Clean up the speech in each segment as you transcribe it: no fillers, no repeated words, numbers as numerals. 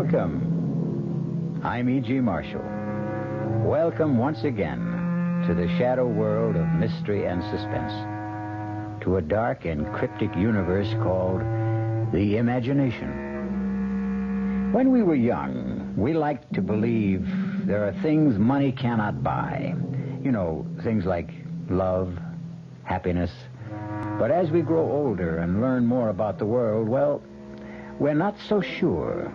Welcome. I'm E.G. Marshall. Welcome once again to the shadow world of mystery and suspense, to a dark and cryptic universe called the imagination. When we were young, we liked to believe there are things money cannot buy. You know, things like love, happiness. But as we grow older and learn more about the world, well, we're not so sure.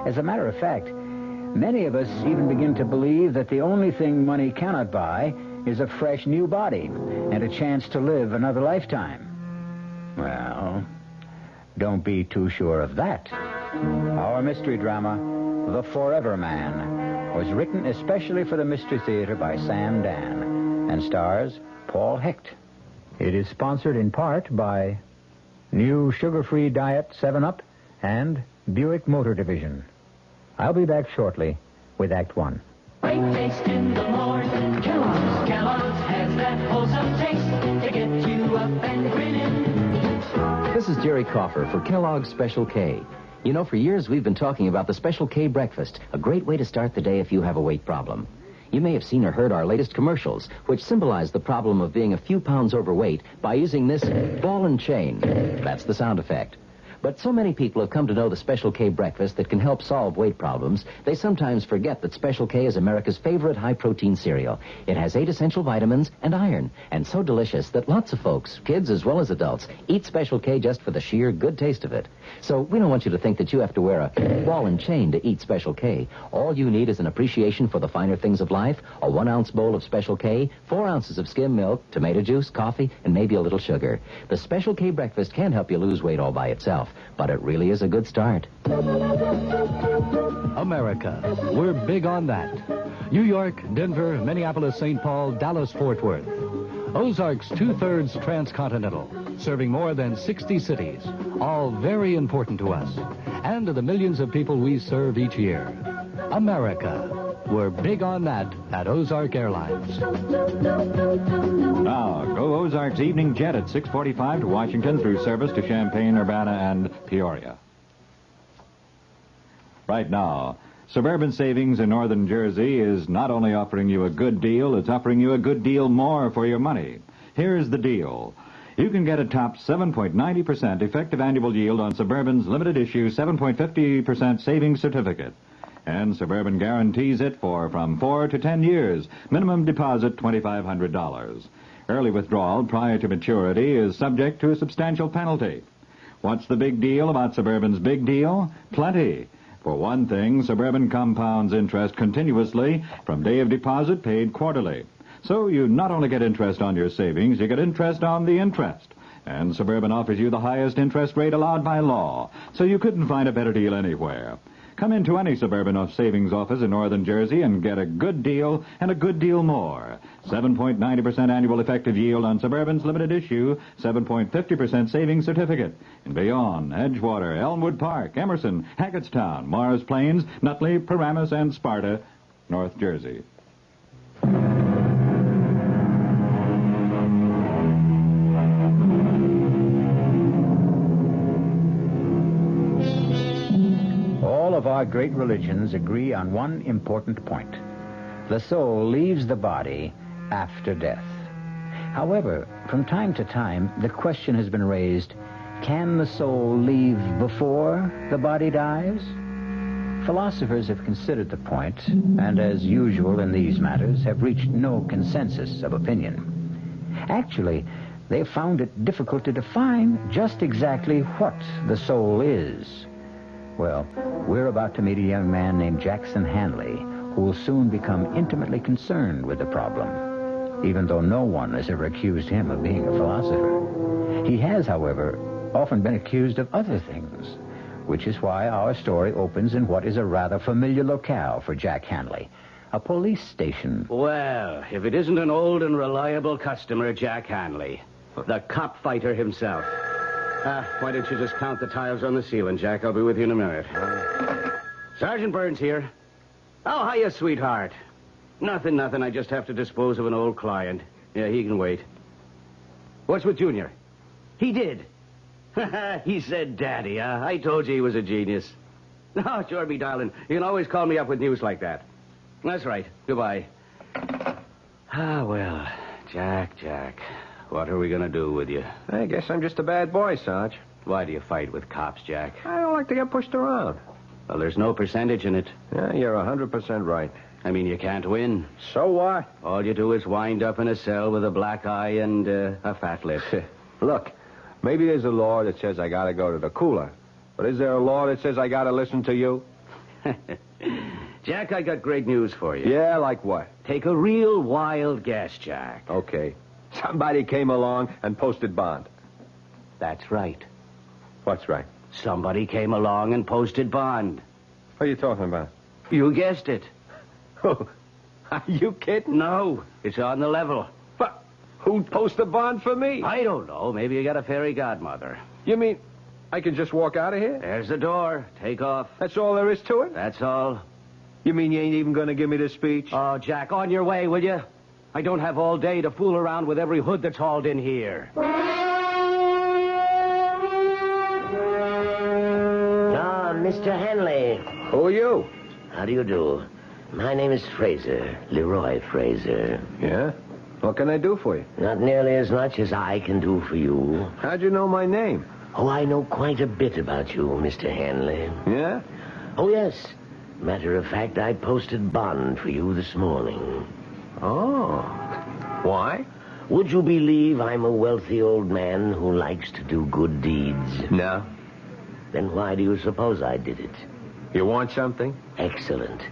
As a matter of fact, many of us even begin to believe that the only thing money cannot buy is a fresh new body and a chance to live another lifetime. Well, don't be too sure of that. Our mystery drama, The Forever Man, was written especially for the Mystery Theater by Sam Dan and stars Paul Hecht. It is sponsored in part by new sugar-free diet 7-Up and Buick Motor Division. I'll be back shortly with Act One. Great taste in the morning. Kellogg's has that wholesome taste to get you up and grinning. This is Jerry Coffer for Kellogg's Special K. You know, for years we've been talking about the Special K breakfast, a great way to start the day if you have a weight problem. You may have seen or heard our latest commercials, which symbolize the problem of being a few pounds overweight by using this ball and chain. That's the sound effect. But so many people have come to know the Special K breakfast that can help solve weight problems, they sometimes forget that Special K is America's favorite high-protein cereal. It has 8 essential vitamins and iron, and so delicious that lots of folks, kids as well as adults, eat Special K just for the sheer good taste of it. So we don't want you to think that you have to wear a ball and chain to eat Special K. All you need is an appreciation for the finer things of life, a 1-ounce bowl of Special K, 4 ounces of skim milk, tomato juice, coffee, and maybe a little sugar. The Special K breakfast can help you lose weight all by itself, but it really is a good start. America. We're big on that. New York, Denver, Minneapolis, St. Paul, Dallas, Fort Worth. Ozarks 2/3 transcontinental, serving more than 60 cities, all very important to us, and to the millions of people we serve each year. America. We're big on that at Ozark Airlines. Now, go Ozark's evening jet at 6:45 to Washington through service to Champaign, Urbana, and Peoria. Right now, Suburban Savings in northern Jersey is not only offering you a good deal, it's offering you a good deal more for your money. Here's the deal. You can get a top 7.90% effective annual yield on Suburban's limited issue 7.50% savings certificate. And Suburban guarantees it for from 4 to 10 years. Minimum deposit $2,500. Early withdrawal prior to maturity is subject to a substantial penalty. What's the big deal about Suburban's big deal? Plenty. For one thing, Suburban compounds interest continuously from day of deposit paid quarterly. So you not only get interest on your savings, you get interest on the interest. And Suburban offers you the highest interest rate allowed by law. So you couldn't find a better deal anywhere. Come into any Suburban savings office in northern Jersey and get a good deal and a good deal more. 7.90% annual effective yield on Suburban's limited issue, 7.50% savings certificate. In Bayonne, Edgewater, Elmwood Park, Emerson, Hackettstown, Morris Plains, Nutley, Paramus, and Sparta, North Jersey. All of our great religions agree on one important point. The soul leaves the body after death. However, from time to time, the question has been raised, can the soul leave before the body dies? Philosophers have considered the point, and as usual in these matters, have reached no consensus of opinion. Actually, they've found it difficult to define just exactly what the soul is. Well, we're about to meet a young man named Jackson Hanley, who will soon become intimately concerned with the problem, even though no one has ever accused him of being a philosopher. He has, however, often been accused of other things, which is why our story opens in what is a rather familiar locale for Jack Hanley, a police station. Well, if it isn't an old and reliable customer, Jack Hanley, the cop fighter himself. Why don't you just count the tiles on the ceiling, Jack? I'll be with you in a minute. Sergeant Burns here. Oh, hiya, sweetheart. Nothing. I just have to dispose of an old client. Yeah, he can wait. What's with Junior? He did. He said daddy, huh? I told you he was a genius. No, sure, me darling. You can always call me up with news like that. That's right. Goodbye. Ah, well, Jack. What are we going to do with you? I guess I'm just a bad boy, Sarge. Why do you fight with cops, Jack? I don't like to get pushed around. Well, there's no percentage in it. Yeah, you're 100% right. I mean, you can't win. So what? All you do is wind up in a cell with a black eye and a fat lip. Look, maybe there's a law that says I gotta go to the cooler. But is there a law that says I gotta listen to you? Jack, I got great news for you. Yeah, like what? Take a real wild guess, Jack. Okay. Somebody came along and posted bond. That's right. What's right? Somebody came along and posted bond. What are you talking about? You guessed it. Are you kidding? No, it's on the level. But who'd post a bond for me? I don't know. Maybe you got a fairy godmother. You mean I can just walk out of here? There's the door. Take off. That's all there is to it? That's all. You mean you ain't even gonna give me the speech? Oh, Jack, on your way, will you? I don't have all day to fool around with every hood that's hauled in here. Mr. Hanley. Who are you? How do you do? My name is Fraser, Leroy Fraser. Yeah? What can I do for you? Not nearly as much as I can do for you. How'd you know my name? Oh, I know quite a bit about you, Mr. Hanley. Yeah? Oh, yes. Matter of fact, I posted bond for you this morning. Oh. Why? Would you believe I'm a wealthy old man who likes to do good deeds? No. Then why do you suppose I did it? You want something? Excellent.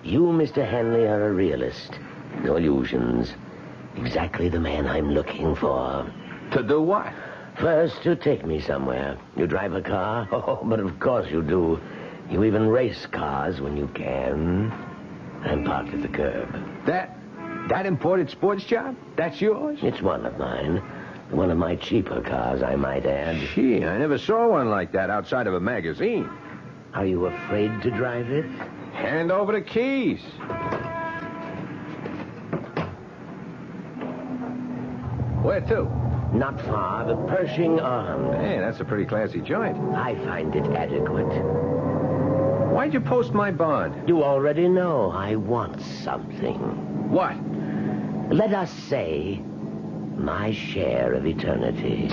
You, Mr. Hanley, are a realist. No illusions. Exactly the man I'm looking for. To do what? First, to take me somewhere. You drive a car? Oh, but of course you do. You even race cars when you can. I'm parked at the curb. That imported sports job? That's yours? It's one of mine. One of my cheaper cars, I might add. Gee, I never saw one like that outside of a magazine. Are you afraid to drive it? Hand over the keys. Where to? Not far, the Pershing Arms. Hey, that's a pretty classy joint. I find it adequate. Why'd you post my bond? You already know I want something. What? Let us say my share of eternity.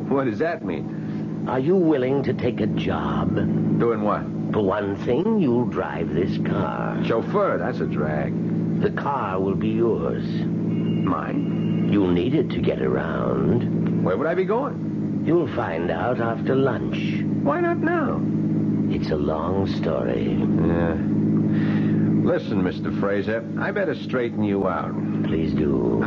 What does that mean? Are you willing to take a job? Doing what? For one thing, you'll drive this car. Chauffeur, that's a drag. The car will be yours. Mine? You'll need it to get around. Where would I be going? You'll find out after lunch. Why not now? It's a long story. Yeah. Listen, Mr. Fraser, I better straighten you out. Please do.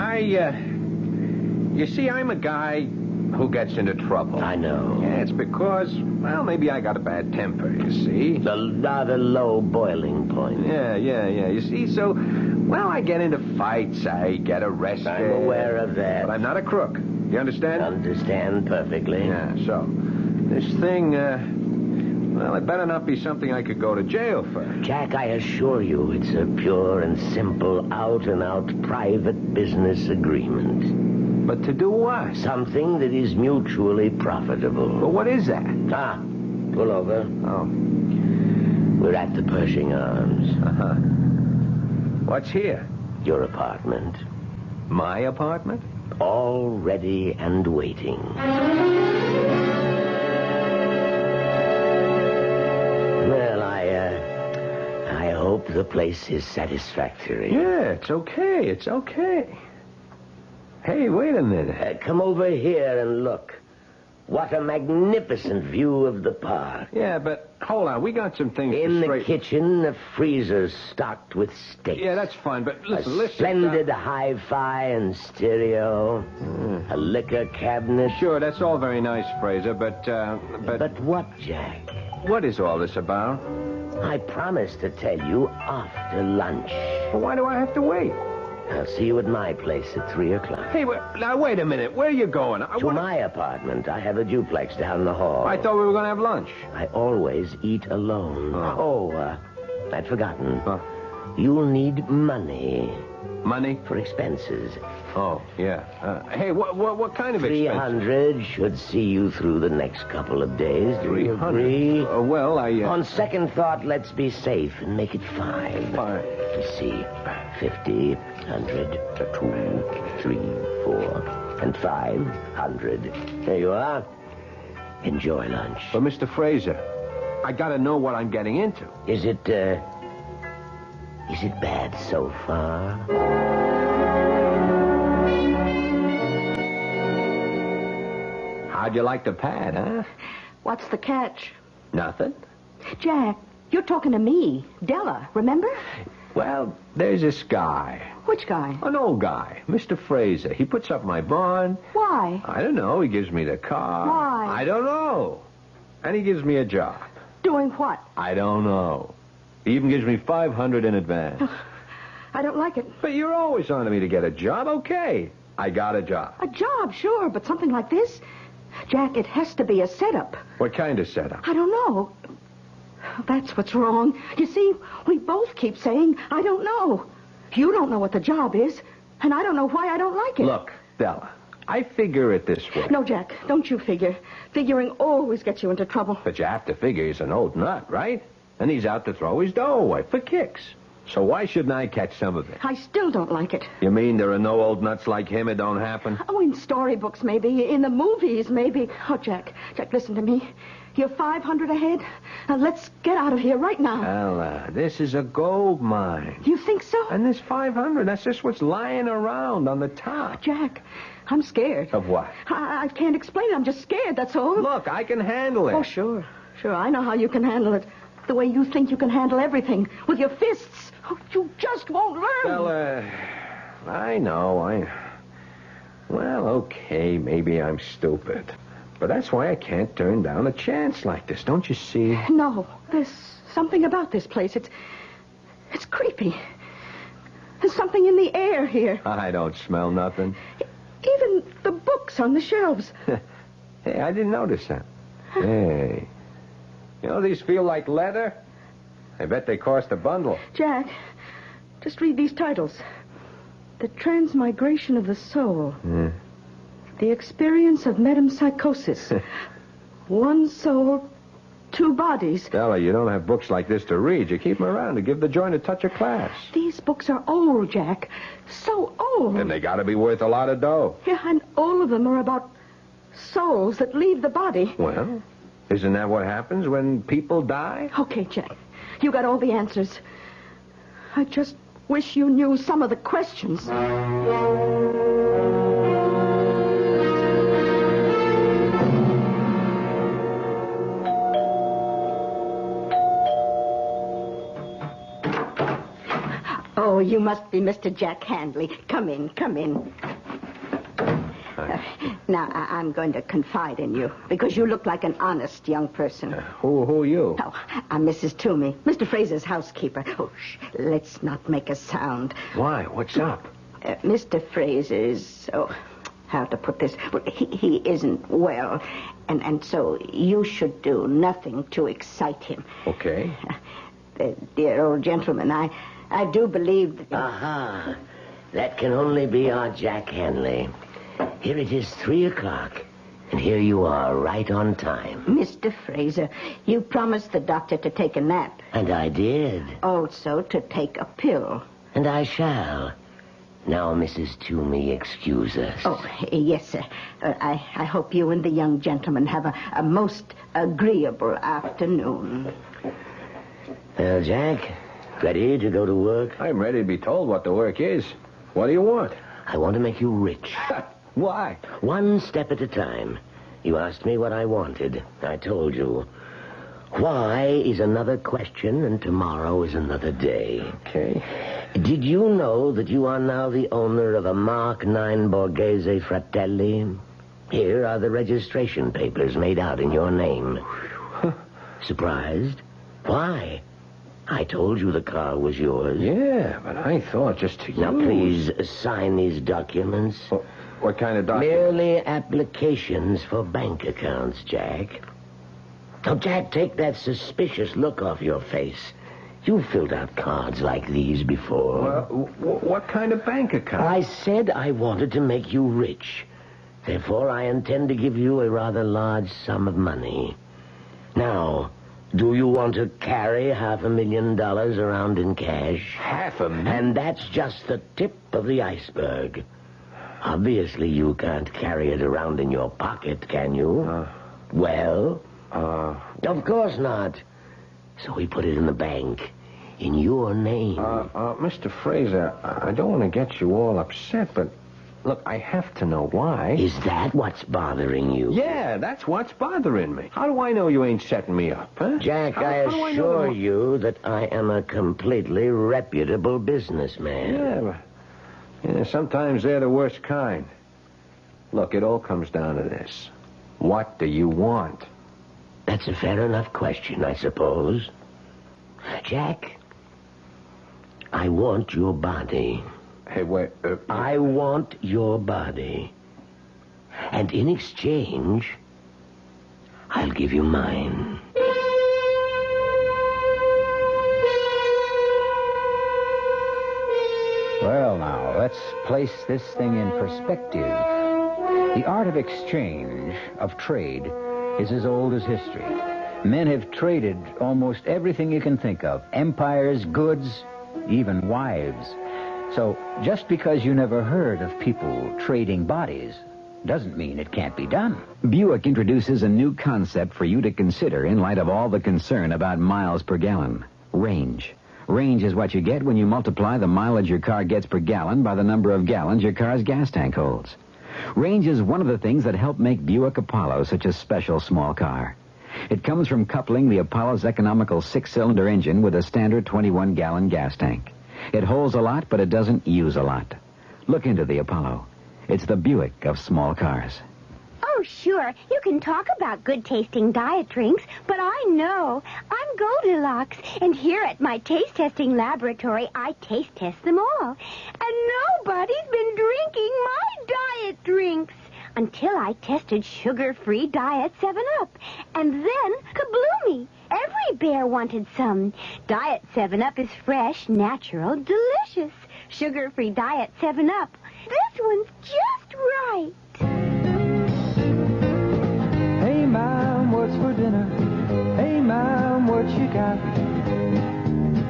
You see, I'm a guy who gets into trouble. I know. Yeah, it's because, well, maybe I got a bad temper, you see. The rather low boiling point. Yeah. You see, so, well, I get into fights, I get arrested. I'm aware of that. But I'm not a crook. You understand? Understand perfectly. Yeah, so, this thing, well, it better not be something I could go to jail for. Jack, I assure you, it's a pure and simple, out-and-out private business agreement. But to do what? Something that is mutually profitable. But what is that? Ah, pull over. Oh. We're at the Pershing Arms. Uh-huh. What's here? Your apartment. My apartment? All ready and waiting. Well, I hope the place is satisfactory. Yeah, it's okay. Hey, wait a minute. Come over here and look. What a magnificent view of the park. Yeah, but hold on. We got some things In to the straighten. kitchen, a freezer stocked with steaks. Yeah, that's fine, but listen. Splendid hi-fi and stereo. A liquor cabinet. Sure, that's all very nice, Fraser, but... But what, Jack? What is all this about? I promised to tell you after lunch. Well, why do I have to wait? I'll see you at my place at 3 o'clock. Hey, now, wait a minute. Where are you going? To my apartment. I have a duplex down the hall. I thought we were going to have lunch. I always eat alone. Oh. I'd forgotten. You'll need money. Money? For expenses. Oh, yeah. Hey, what kind of expenses? 300 should see you through the next couple of days. Do you 300? agree? Well, On second thought, let's be safe and make it 5. Fine. Let's see. 50, 100, 2, 3, 4, and 500. There you are. Enjoy lunch. But, Mr. Fraser, I gotta know what I'm getting into. Is it bad so far? How'd you like the pad, huh? What's the catch? Nothing. Jack, you're talking to me. Della, remember? Well, there's this guy. Which guy? An old guy, Mr. Fraser. He puts up my bond. Why? I don't know. He gives me the car. Why? I don't know. And he gives me a job. Doing what? I don't know. He even gives me $500 in advance. I don't like it. But you're always on to me to get a job. Okay. I got a job. A job, sure, but something like this? Jack, it has to be a setup. What kind of setup? I don't know. That's what's wrong. You see, we both keep saying, I don't know. You don't know what the job is, and I don't know why I don't like it. Look, Della, I figure it this way. No, Jack, don't you figure. Figuring always gets you into trouble. But you have to figure he's an old nut, right? And he's out to throw his dough away for kicks. So why shouldn't I catch some of it? I still don't like it. You mean there are no old nuts like him? It don't happen? Oh, in storybooks, maybe. In the movies, maybe. Oh, Jack, listen to me. You're 500 ahead. Now, let's get out of here right now. Ella, this is a gold mine. You think so? And this 500, that's just what's lying around on the top. Jack, I'm scared. Of what? I can't explain it. I'm just scared, that's all. Look, I can handle it. Oh, sure. Sure, I know how you can handle it. The way you think you can handle everything. With your fists. Oh, you just won't learn. Well, I know. Well, okay, maybe I'm stupid. But that's why I can't turn down a chance like this, don't you see? No, there's something about this place. It's creepy. There's something in the air here. I don't smell nothing. Even the books on the shelves. Hey, I didn't notice that. Hey. You know, these feel like leather. I bet they cost a bundle. Jack, just read these titles. The Transmigration of the Soul. The Experience of Metempsychosis. One soul, 2 bodies. Stella, you don't have books like this to read. You keep them around to give the joint a touch of class. These books are old, Jack. So old. And they gotta be worth a lot of dough. Yeah, and all of them are about souls that leave the body. Well, isn't that what happens when people die? Okay, Jack. You got all the answers. I just wish you knew some of the questions. Oh, you must be Mr. Jack Handley. Come in, come in. Now, I'm going to confide in you, because you look like an honest young person. Who are you? Oh, I'm Mrs. Toomey, Mr. Fraser's housekeeper. Oh, shh, let's not make a sound. Why? What's up? Mr. Fraser is, how to put this? Well, he isn't well, and so you should do nothing to excite him. Okay. Dear old gentleman, I do believe that... Aha. That can only be our Jack Hanley. Here it is 3 o'clock, and here you are, right on time. Mr. Fraser, you promised the doctor to take a nap. And I did. Also to take a pill. And I shall. Now, Mrs. Toomey, excuse us. Oh, yes, sir. I hope you and the young gentleman have a most agreeable afternoon. Well, Jack, ready to go to work? I'm ready to be told what the work is. What do you want? I want to make you rich. Why? 1 step at a time. You asked me what I wanted. I told you. Why is another question, and tomorrow is another day. Okay. Did you know that you are now the owner of a Mark 9 Borghese Fratelli? Here are the registration papers made out in your name. Surprised? Why? I told you the car was yours. Yeah, but I thought just to Now, please sign these documents. What kind of document? Merely applications for bank accounts, Jack. Now, Jack, take that suspicious look off your face. You've filled out cards like these before. Well, what kind of bank account? I said I wanted to make you rich. Therefore, I intend to give you a rather large sum of money. Now, do you want to carry $500,000 around in cash? $500,000? And that's just the tip of the iceberg. Obviously, you can't carry it around in your pocket, can you? Well? Of course not. So we put it in the bank, in your name. Mr. Fraser, I don't want to get you all upset, but look, I have to know why. Is that what's bothering you? Yeah, that's what's bothering me. How do I know you ain't setting me up, huh? Jack, How I do I know assure that- you that I am a completely reputable businessman. Yeah, but sometimes they're the worst kind. Look, it all comes down to this. What do you want? That's a fair enough question, I suppose. Jack, I want your body. Hey, wait. I want your body. And in exchange, I'll give you mine. Well, now, let's place this thing in perspective. The art of exchange, of trade, is as old as history. Men have traded almost everything you can think of. Empires, goods, even wives. So, just because you never heard of people trading bodies doesn't mean it can't be done. Buick introduces a new concept for you to consider in light of all the concern about miles per gallon. Range. Range is what you get when you multiply the mileage your car gets per gallon by the number of gallons your car's gas tank holds. Range is one of the things that help make Buick Apollo such a special small car. It comes from coupling the Apollo's economical 6-cylinder engine with a standard 21-gallon gas tank. It holds a lot, but it doesn't use a lot. Look into the Apollo. It's the Buick of small cars. Oh, sure. You can talk about good-tasting diet drinks, but I know. I'm Goldilocks, and here at my taste-testing laboratory, I taste-test them all. And nobody's been drinking my diet drinks until I tested sugar-free Diet 7-Up. And then, kabloomy! Every bear wanted some. Diet 7-Up is fresh, natural, delicious. Sugar-free Diet 7-Up. This one's just right. Hey, Mom, what's for dinner? Hey, Mom, what you got?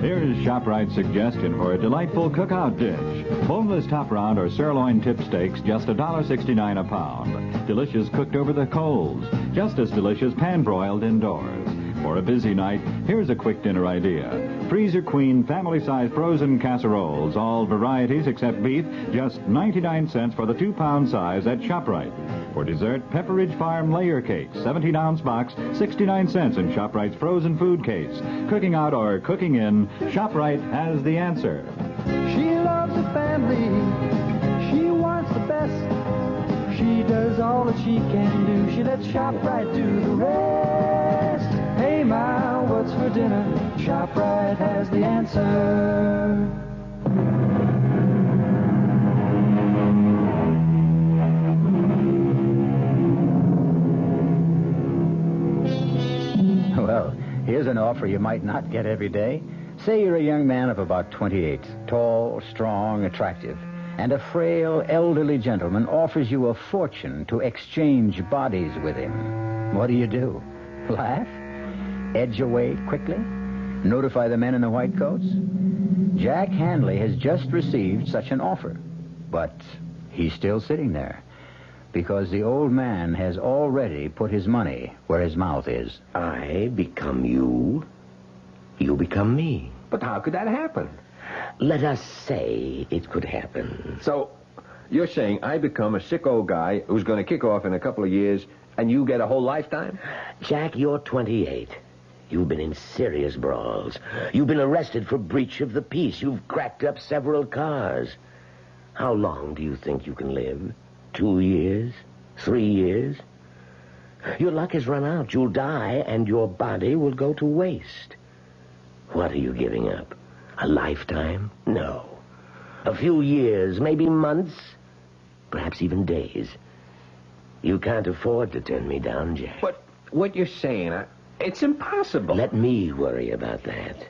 Here's ShopRite's suggestion for a delightful cookout dish. Boneless top round or sirloin tip steaks, just $1.69 a pound. Delicious cooked over the coals. Just as delicious pan-broiled indoors. For a busy night, here's a quick dinner idea. Freezer Queen family-size frozen casseroles, all varieties except beef, just 99 cents for the 2-pound size at ShopRite. For dessert, Pepperidge Farm layer cakes, 17-ounce box, 69 cents in ShopRite's frozen food case. Cooking out or cooking in, ShopRite has the answer. She loves the family. She wants the best. She does all that she can do. She lets ShopRite do the rest. Hey, Ma, what's for dinner? ShopRite has the answer. Well, here's an offer you might not get every day. Say you're a young man of about 28, tall, strong, attractive, and a frail, elderly gentleman offers you a fortune to exchange bodies with him. What do? Laugh? Edge away quickly? Notify the men in the white coats? Jack Hanley has just received such an offer, but he's still sitting there because the old man has already put his money where his mouth is. I become you. You become me. But how could that happen? Let us say it could happen. So, you're saying I become a sick old guy who's going to kick off in a couple of years, and you get a whole lifetime? Jack, you're 28. You've been in serious brawls. You've been arrested for breach of the peace. You've cracked up several cars. How long do you think you can live? 2 years? 3 years? Your luck has run out. You'll die, and your body will go to waste. What are you giving up? A lifetime? No. A few years, maybe months, perhaps even days. You can't afford to turn me down, Jack. But what you're saying, it's impossible. Let me worry about that.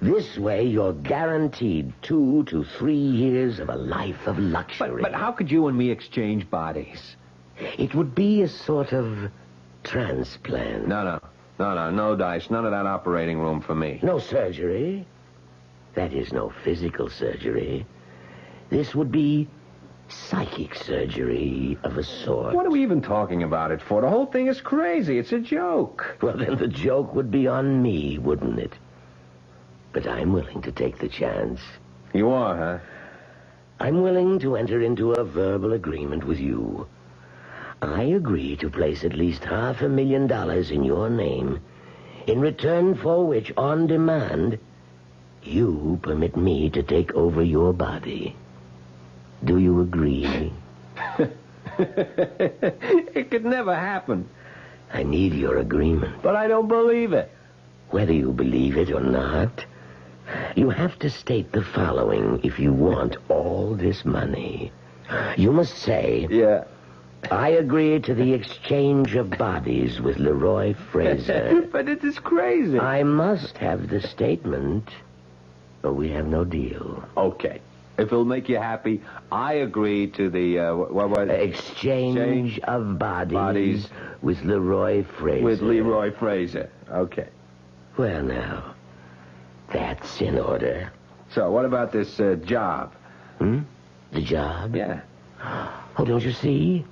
This way, you're guaranteed 2 to 3 years of a life of luxury. But how could you and me exchange bodies? It would be a sort of transplant. No, Dice. None of that operating room for me. No surgery. That is, no physical surgery. This would be psychic surgery of a sort. What are we even talking about it for? The whole thing is crazy. It's a joke. Well, then the joke would be on me, wouldn't it? But I'm willing to take the chance. You are, huh? I'm willing to enter into a verbal agreement with you. I agree to place at least $500,000 in your name, in return for which, on demand, you permit me to take over your body. Do you agree? It could never happen. I need your agreement. But I don't believe it. Whether you believe it or not, you have to state the following if you want all this money. You must say... Yeah. I agree to the exchange of bodies with Leroy Fraser. But it is crazy. I must have the statement, or we have no deal. Okay. If it'll make you happy, I agree to the, Exchange of bodies with Leroy Fraser. With Leroy Fraser. Okay. Well, now, that's in order. So, what about this job? The job? Yeah. Oh, don't you see?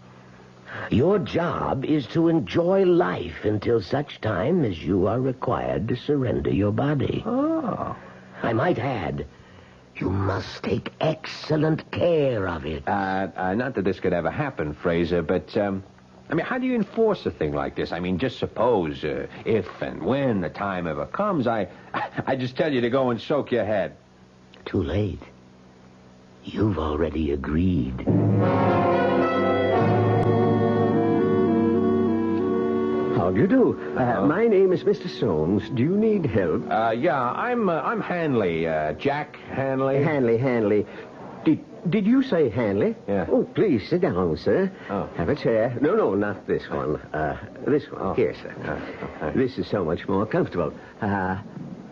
Your job is to enjoy life until such time as you are required to surrender your body. Oh. I might add, you must take excellent care of it. Not that this could ever happen, Fraser, but, how do you enforce a thing like this? Just suppose, if and when the time ever comes, I just tell you to go and soak your head. Too late. You've already agreed. How do you do? My name is Mr. Soames. Do you need help? Yeah, I'm Hanley, Jack Hanley. Hanley. Did you say Hanley? Yeah. Oh, please, sit down, sir. Oh. Have a chair. No, not this one. This one. Oh. Here, sir. This is so much more comfortable.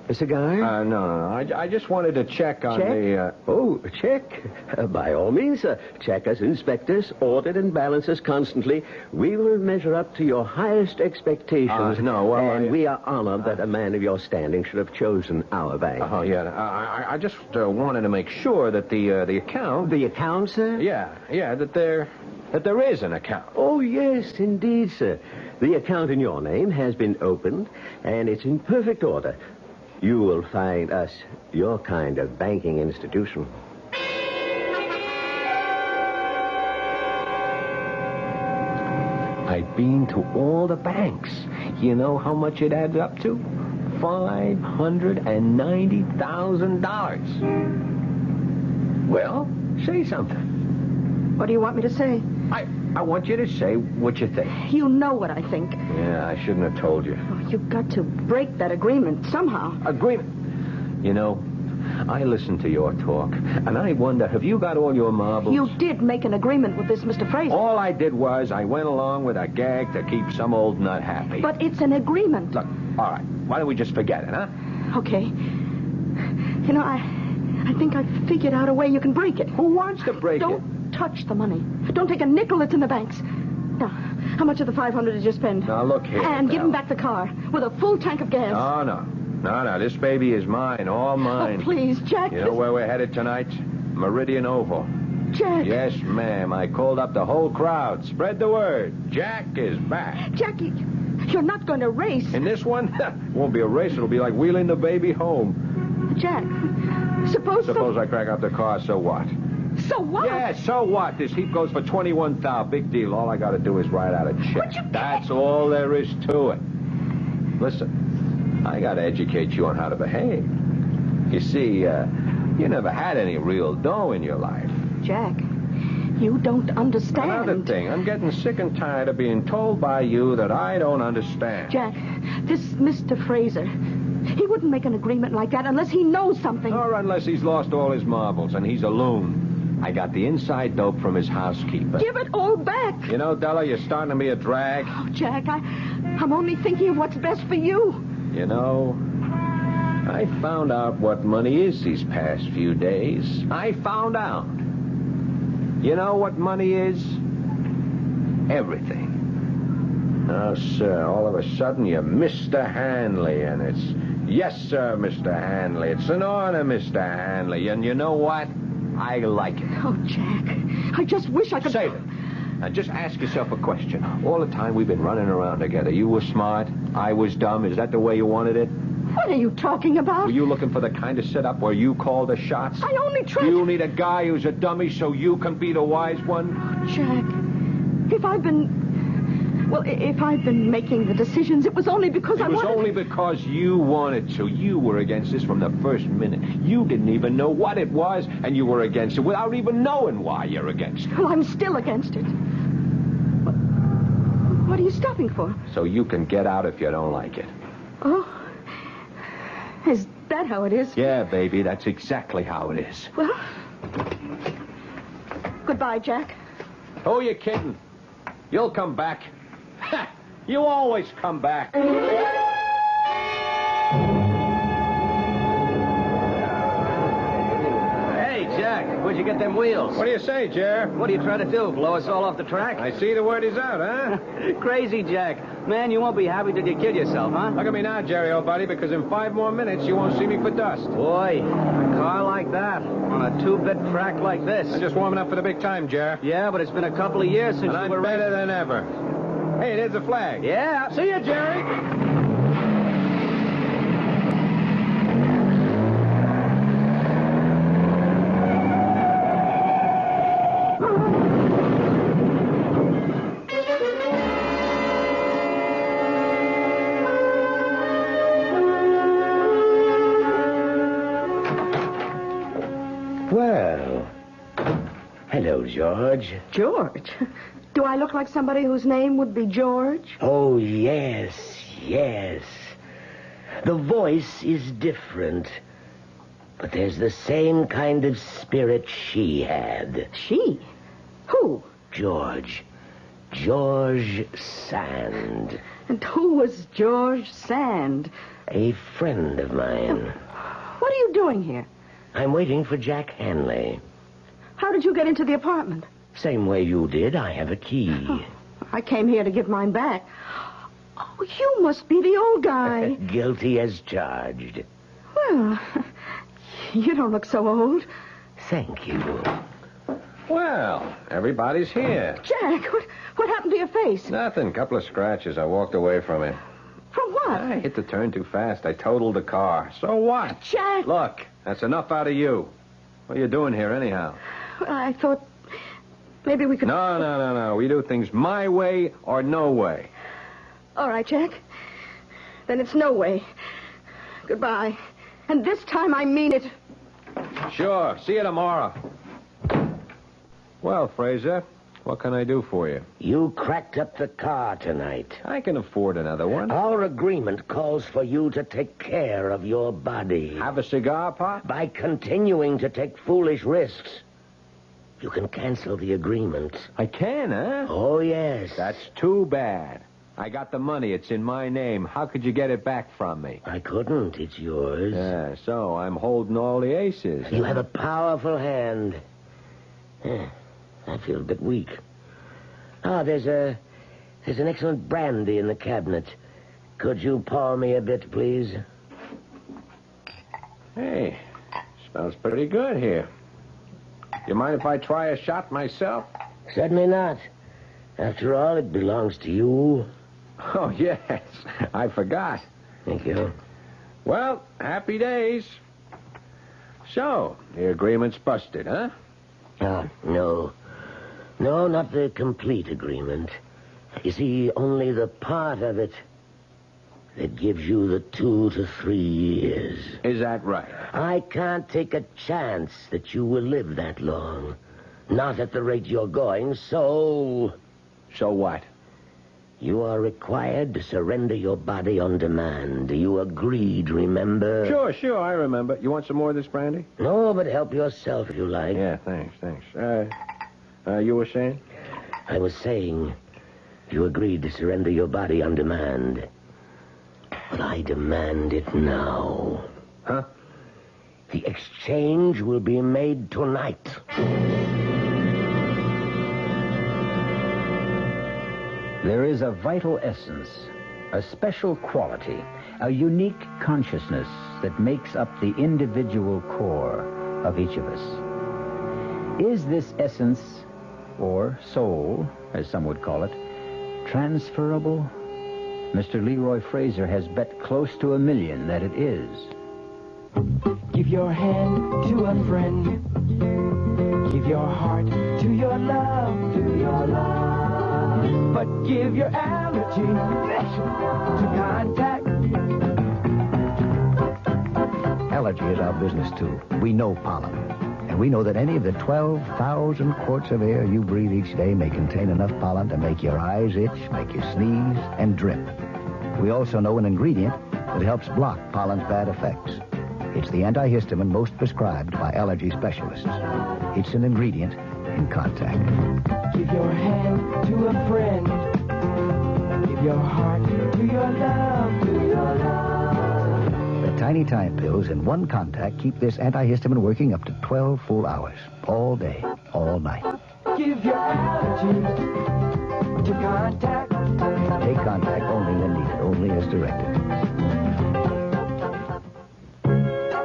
A cigar? No. I just wanted to check on Check? the... Oh, check. By all means, sir. Check us, inspectors, audit and balance us constantly. We will measure up to your highest expectations. We are honored that a man of your standing should have chosen our bank. Oh, yeah. I just wanted to make sure that the account... The account, sir? Yeah, that there is an account. Oh, yes, indeed, sir. The account in your name has been opened, and it's in perfect order. You will find us your kind of banking institution. I've been to all the banks. You know how much it adds up to? $590,000. Well, say something. What do you want me to say? I want you to say what you think. You know what I think. Yeah, I shouldn't have told you. Oh, you've got to break that agreement somehow. Agreement? You know, I listen to your talk, and I wonder, have you got all your marbles? You did make an agreement with this Mr. Fraser. All I did was I went along with a gag to keep some old nut happy. But it's an agreement. Look, all right, why don't we just forget it, huh? Okay. You know, I think I've figured out a way you can break it. Who wants to break it? Don't touch the money. Don't take a nickel that's in the banks. Now, how much of the $500 did you spend? Now, look here. And give him back the car with a full tank of gas. No. This baby is mine, all mine. Oh, please, Jack. You know where we're headed tonight? Meridian Oval. Jack. Yes, ma'am. I called up the whole crowd. Spread the word. Jack is back. Jackie, you're not going to race. In this one? Won't be a race. It'll be like wheeling the baby home. Jack, suppose I crack up the car, so what? So what? Yeah, so what? This heap goes for $21,000. Big deal. All I got to do is write out a check. That's all there is to it. Listen, I got to educate you on how to behave. You see, you never had any real dough in your life. Jack, you don't understand. Another thing, I'm getting sick and tired of being told by you that I don't understand. Jack, this Mr. Fraser, he wouldn't make an agreement like that unless he knows something. Or unless he's lost all his marbles and he's a loon. I got the inside dope from his housekeeper. Give it all back. You know, Della, you're starting to be a drag. Oh, Jack, I'm only thinking of what's best for you. You know, I found out what money is these past few days. I found out. You know what money is? Everything. Oh, sir, all of a sudden you're Mr. Hanley, and it's, yes, sir, Mr. Hanley. It's an honor, Mr. Hanley, and you know what? I like it. Oh, Jack, I just wish I could... Save it. Now, just ask yourself a question. All the time we've been running around together, you were smart, I was dumb. Is that the way you wanted it? What are you talking about? Were you looking for the kind of setup where you call the shots? I only tried... You need a guy who's a dummy so you can be the wise one? Jack, if I've been making the decisions, it was only because I wanted... It was only because you wanted to. You were against this from the first minute. You didn't even know what it was, and you were against it without even knowing why you're against it. Well, I'm still against it. What are you stopping for? So you can get out if you don't like it. Oh, is that how it is? Yeah, baby, that's exactly how it is. Well, goodbye, Jack. Who are you kidding? You'll come back. Ha! You always come back. Hey, Jack, where'd you get them wheels? What do you say, Jer? What are you trying to do, blow us all off the track? I see the word is out, huh? Crazy, Jack. Man, you won't be happy till you kill yourself, huh? Look at me now, Jerry, old buddy, because in 5 more minutes you won't see me for dust. Boy, a car like that, on a 2-bit track like this. I'm just warming up for the big time, Jer. Yeah, but it's been a couple of years since And you I'm were better than ever. Hey, there's the flag. Yeah. See you, Jerry. Well, hello, George. George? Do I look like somebody whose name would be George? Oh, yes, yes. The voice is different, but there's the same kind of spirit she had. She? Who? George. George Sand. And who was George Sand? A friend of mine. What are you doing here? I'm waiting for Jack Hanley. How did you get into the apartment? Same way you did. I have a key. Oh, I came here to give mine back. Oh, you must be the old guy. Guilty as charged. Well, you don't look so old. Thank you. Well, everybody's here. Jack, what happened to your face? Nothing. Couple of scratches. I walked away from it. From what? I hit the turn too fast. I totaled the car. So what? Jack! Look, that's enough out of you. What are you doing here, anyhow? I thought maybe we could... No. We do things my way or no way. All right, Jack. Then it's no way. Goodbye. And this time I mean it. Sure. See you tomorrow. Well, Fraser, what can I do for you? You cracked up the car tonight. I can afford another one. Our agreement calls for you to take care of your body. Have a cigar, Pop? By continuing to take foolish risks, you can cancel the agreement. I can, huh? Oh, yes. That's too bad. I got the money. It's in my name. How could you get it back from me? I couldn't. It's yours. Yeah, so I'm holding all the aces. You have a powerful hand. I feel a bit weak. There's an excellent brandy in the cabinet. Could you pour me a bit, please? Hey, smells pretty good here. You mind if I try a shot myself? Certainly not. After all, it belongs to you. Oh, yes. I forgot. Thank you. Well, happy days. So, the agreement's busted, huh? No. No, not the complete agreement. You see, only the part of it that gives you the 2 to 3 years. Is that right? I can't take a chance that you will live that long. Not at the rate you're going, so... So what? You are required to surrender your body on demand. You agreed, remember? Sure, I remember. You want some more of this brandy? No, but help yourself if you like. Yeah, thanks. You were saying? I was saying you agreed to surrender your body on demand. But I demand it now. Huh? The exchange will be made tonight. There is a vital essence, a special quality, a unique consciousness that makes up the individual core of each of us. Is this essence, or soul, as some would call it, transferable? Mr. Leroy Fraser has bet close to $1 million that it is. Give your hand to a friend. Give your heart to your love, But give your allergy to contact. Allergy is our business, too. We know pollen. And we know that any of the 12,000 quarts of air you breathe each day may contain enough pollen to make your eyes itch, make you sneeze, and drip. We also know an ingredient that helps block pollen's bad effects. It's the antihistamine most prescribed by allergy specialists. It's an ingredient in contact. Give your hand to a friend. Give your heart to your love, The tiny time pills in one contact keep this antihistamine working up to 12 full hours. All day, all night. Give your allergies to contact. Take contact only when needed, only as directed.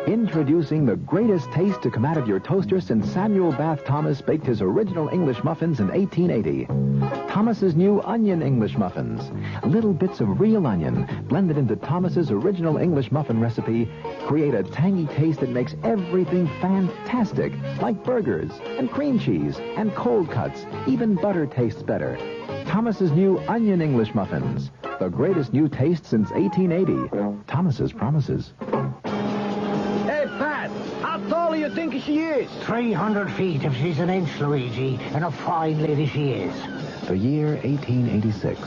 Introducing the greatest taste to come out of your toaster since Samuel Bath Thomas baked his original English muffins in 1880. Thomas's new onion English muffins. Little bits of real onion blended into Thomas's original English muffin recipe create a tangy taste that makes everything fantastic, like burgers and cream cheese and cold cuts. Even butter tastes better. Thomas's new onion English muffins. The greatest new taste since 1880. Thomas's promises. How tall do you think she is? 300 feet if she's an inch, Luigi, and a fine lady she is. The year 1886.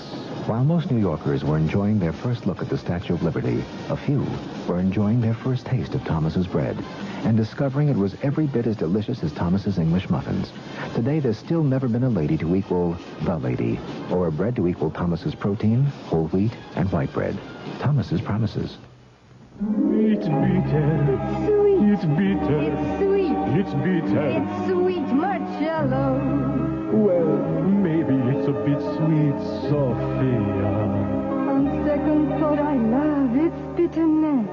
While most New Yorkers were enjoying their first look at the Statue of Liberty, a few were enjoying their first taste of Thomas's bread and discovering it was every bit as delicious as Thomas's English muffins. Today, there's still never been a lady to equal the lady, or a bread to equal Thomas's protein, whole wheat, and white bread. Thomas's promises. It's bitter. It's sweet. It's bitter. It's sweet. It's bitter. It's sweet, Marcello. Well, maybe it's a bit sweet, Sophia. On second thought, I love its bitterness.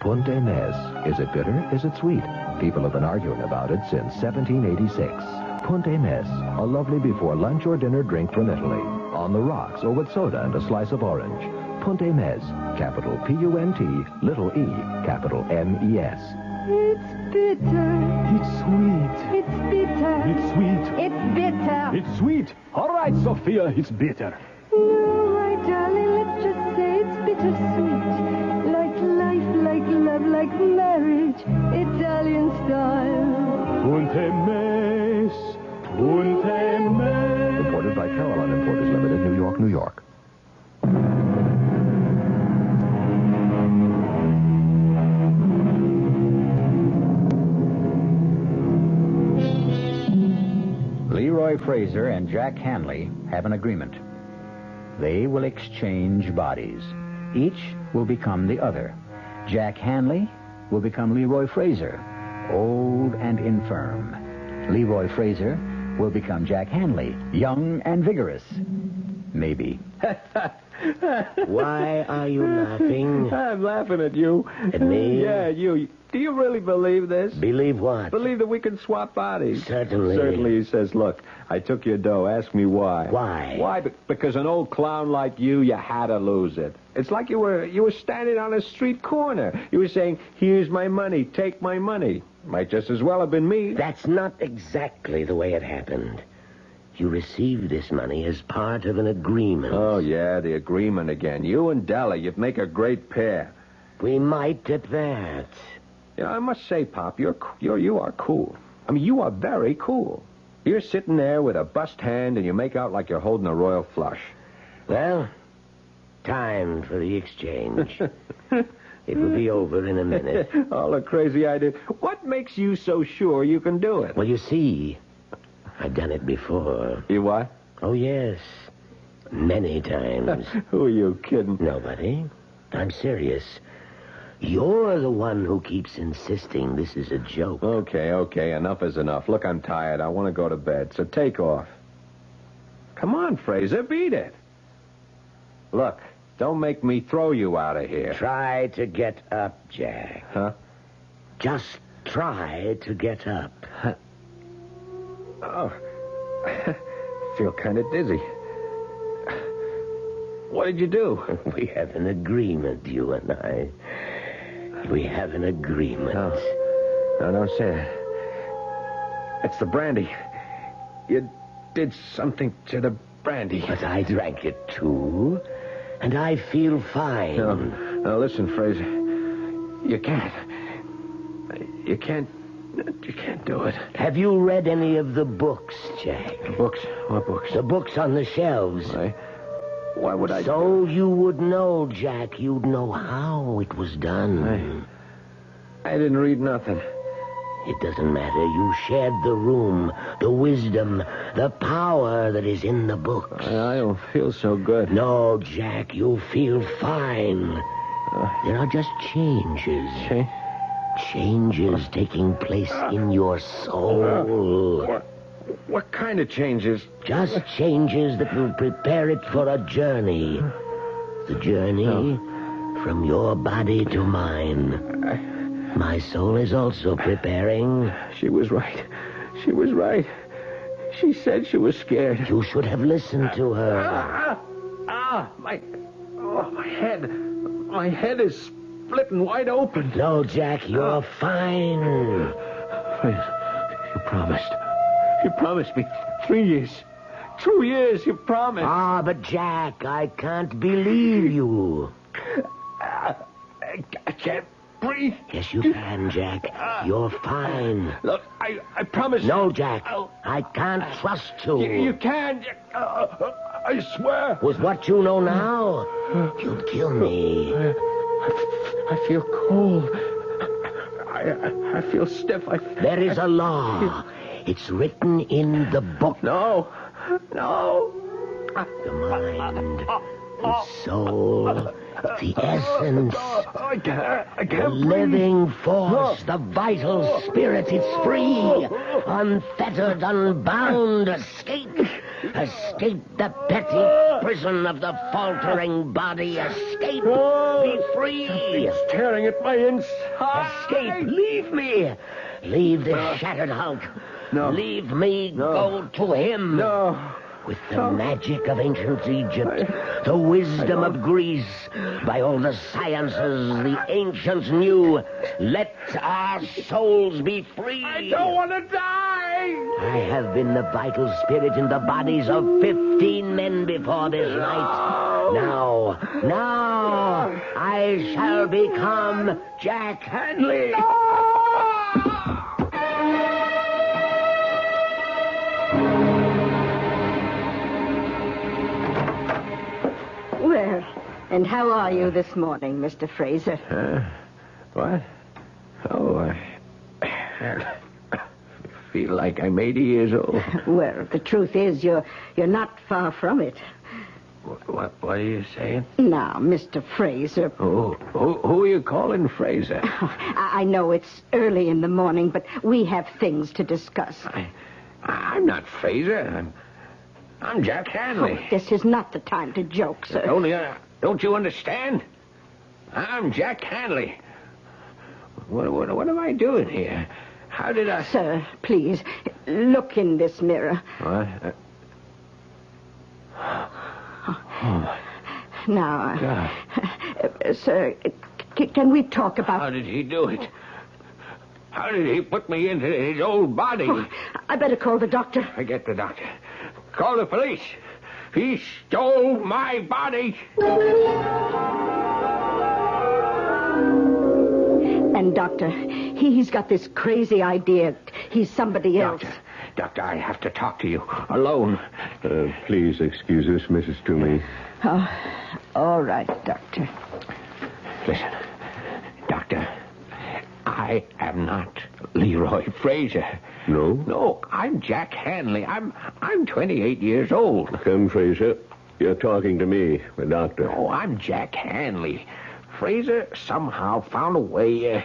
Ponte Mess. Is it bitter? Is it sweet? People have been arguing about it since 1786. Ponte Mess, a lovely before lunch or dinner drink from Italy. On the rocks or with soda and a slice of orange. Ponte Mess, capital P-U-N-T, little e, capital M-E-S. It's bitter. It's sweet. It's bitter. It's sweet. It's bitter. It's sweet. All right, Sophia, it's bitter. No, my darling, let's just say it's bittersweet. Like life, like love, like marriage. Italian style. Ponte Mess. Ponte Mess. Imported by Caroline Importers Limited, New York, New York. Leroy Fraser and Jack Hanley have an agreement. They will exchange bodies. Each will become the other. Jack Hanley will become Leroy Fraser, old and infirm. Leroy Fraser will become Jack Hanley, young and vigorous. Maybe. Why are you laughing? I'm laughing at you. At me? Yeah, you. Do you really believe this? Believe what? Believe that we can swap bodies. Certainly. Certainly, he says, look, I took your dough. Ask me why. Why? Why? Because an old clown like you had to lose it. It's like you were standing on a street corner. You were saying, here's my money, take my money. Might just as well have been me. That's not exactly the way it happened. You received this money as part of an agreement. Oh, yeah, the agreement again. You and Della, you'd make a great pair. We might at that. You know, I must say, Pop, you are cool. I mean, you are very cool. You're sitting there with a bust hand and you make out like you're holding a royal flush. Well, time for the exchange. It will be over in a minute. All the crazy ideas. What makes you so sure you can do it? Well, you see, I've done it before. You what? Oh, yes. Many times. Who are you kidding? Nobody. I'm serious. You're the one who keeps insisting this is a joke. Okay. Enough is enough. Look, I'm tired. I want to go to bed, so take off. Come on, Fraser, beat it. Look, don't make me throw you out of here. Try to get up, Jack. Huh? Just try to get up. Oh, I feel kind of dizzy. What did you do? We have an agreement, you and I. We have an agreement. No, don't say that. It's the brandy. You did something to the brandy. But I drank it, too. And I feel fine. No, listen, Fraser. You can't. You can't do it. Have you read any of the books, Jack? Books? What books? The books on the shelves. Why would I... So you would know, Jack. You'd know how it was done. I didn't read nothing. It doesn't matter. You shared the room, the wisdom, the power that is in the books. I don't feel so good. No, Jack, you feel fine. There are just changes. Changes taking place in your soul. What kind of changes? Just changes that will prepare it for a journey. The journey from your body to mine. My soul is also preparing. She was right. She said she was scared. You should have listened to her. My head. My head is splitting wide open. No, Jack, you're fine. You promised. You promised me 3 years. 2 years, you promised. But Jack, I can't believe you. I can't breathe. Yes, you can, Jack. You're fine. Look, I promise. No, Jack. I can't trust you. You can. I swear. With what you know now, you'd kill me. I feel cold. I feel stiff. There is a law. It's written in the book. No. The mind, the soul, the essence, the living force, the vital spirit. It's free, unfettered, unbound. Escape the petty prison of the faltering body. Escape, be free. It's tearing at my inside. Escape, leave me. Leave this shattered hulk. No. Leave me go to him. No. With the magic of ancient Egypt, the wisdom of Greece, by all the sciences the ancients knew, let our souls be free. I don't want to die. I have been the vital spirit in the bodies of 15 men before this night. Now, I shall become Jack Hanley. Well, and how are you this morning, Mr. Fraser? What? Oh, I feel like I'm 80 years old. Well, the truth is, you're not far from it. What are you saying? Now, Mr. Fraser. Who are you calling Fraser? I know it's early in the morning, but we have things to discuss. I'm not Fraser. I'm Jack Hanley. Oh, this is not the time to joke, sir. Don't you understand? I'm Jack Hanley. What am I doing here? How did I... Sir, please, look in this mirror. What? Now, sir, can we talk about... How did he do it? How did he put me into his old body? Oh, I better call the doctor. Forget the doctor. Call the police. He stole my body. And, Doctor, he's got this crazy idea. He's somebody else. Doctor, I have to talk to you alone. Please excuse us, Mrs. Toomey. Oh, all right, Doctor. Listen, Doctor, I am not Leroy Fraser. No? No, I'm Jack Hanley. I'm 28 years old. Come, Fraser. You're talking to me, the doctor. Oh, I'm Jack Hanley. Fraser somehow found a way,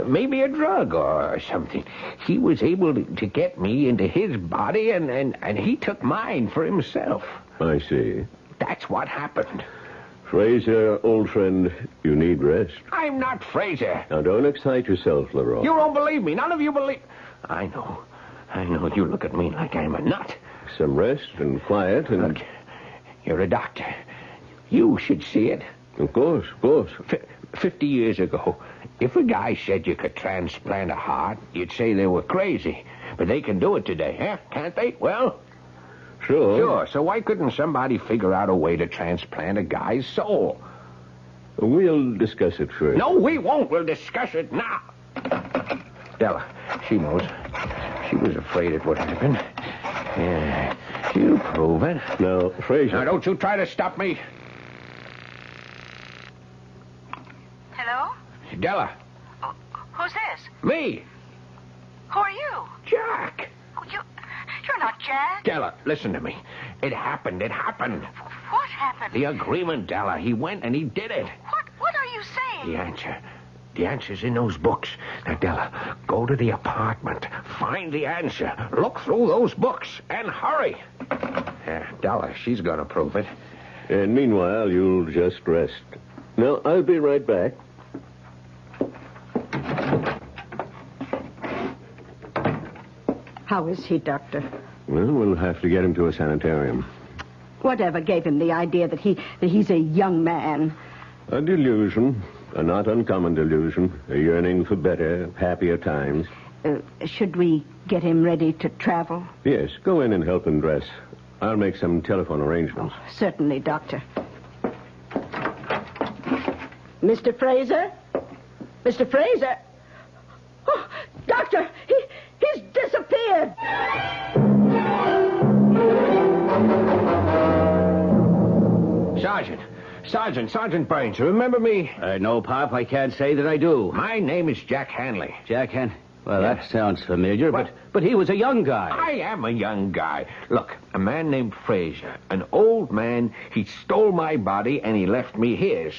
maybe a drug or something. He was able to get me into his body, and he took mine for himself. I see. That's what happened. Fraser, old friend, you need rest. I'm not Fraser. Now, don't excite yourself, Leroy. You don't believe me. None of you believe... I know. You look at me like I'm a nut. Some rest and quiet and... Look, you're a doctor. You should see it. Of course, of course. 50 years ago, if a guy said you could transplant a heart, you'd say they were crazy. But they can do it today, huh? Can't they? Well... Sure. So why couldn't somebody figure out a way to transplant a guy's soul? We'll discuss it first. No, we won't. We'll discuss it now. Della, she knows. She was afraid it would happen. Yeah, you prove it. Now, Fraser... Now, don't you try to stop me. Hello? Della. Who's this? Me. Who are you? Jack. You're not Jack. Della, listen to me. It happened. What happened? The agreement, Della. He went and he did it. What are you saying? The answer's in those books. Now, Della, go to the apartment. Find the answer. Look through those books and hurry. Della, she's gonna prove it. And meanwhile, you'll just rest. Now, I'll be right back. How is he, Doctor? Well, we'll have to get him to a sanitarium. Whatever gave him the idea that he's a young man? A delusion. A not uncommon delusion. A yearning for better, happier times. Should we get him ready to travel? Yes, go in and help him dress. I'll make some telephone arrangements. Oh, certainly, Doctor. Mr. Fraser? Mr. Fraser? Oh, Doctor, he's disappeared. Sergeant Burns, remember me? No, Pop, I can't say that I do. My name is Jack Hanley. Jack Well, that sounds familiar, but he was a young guy. I am a young guy. Look, a man named Fraser, an old man, he stole my body and he left me his.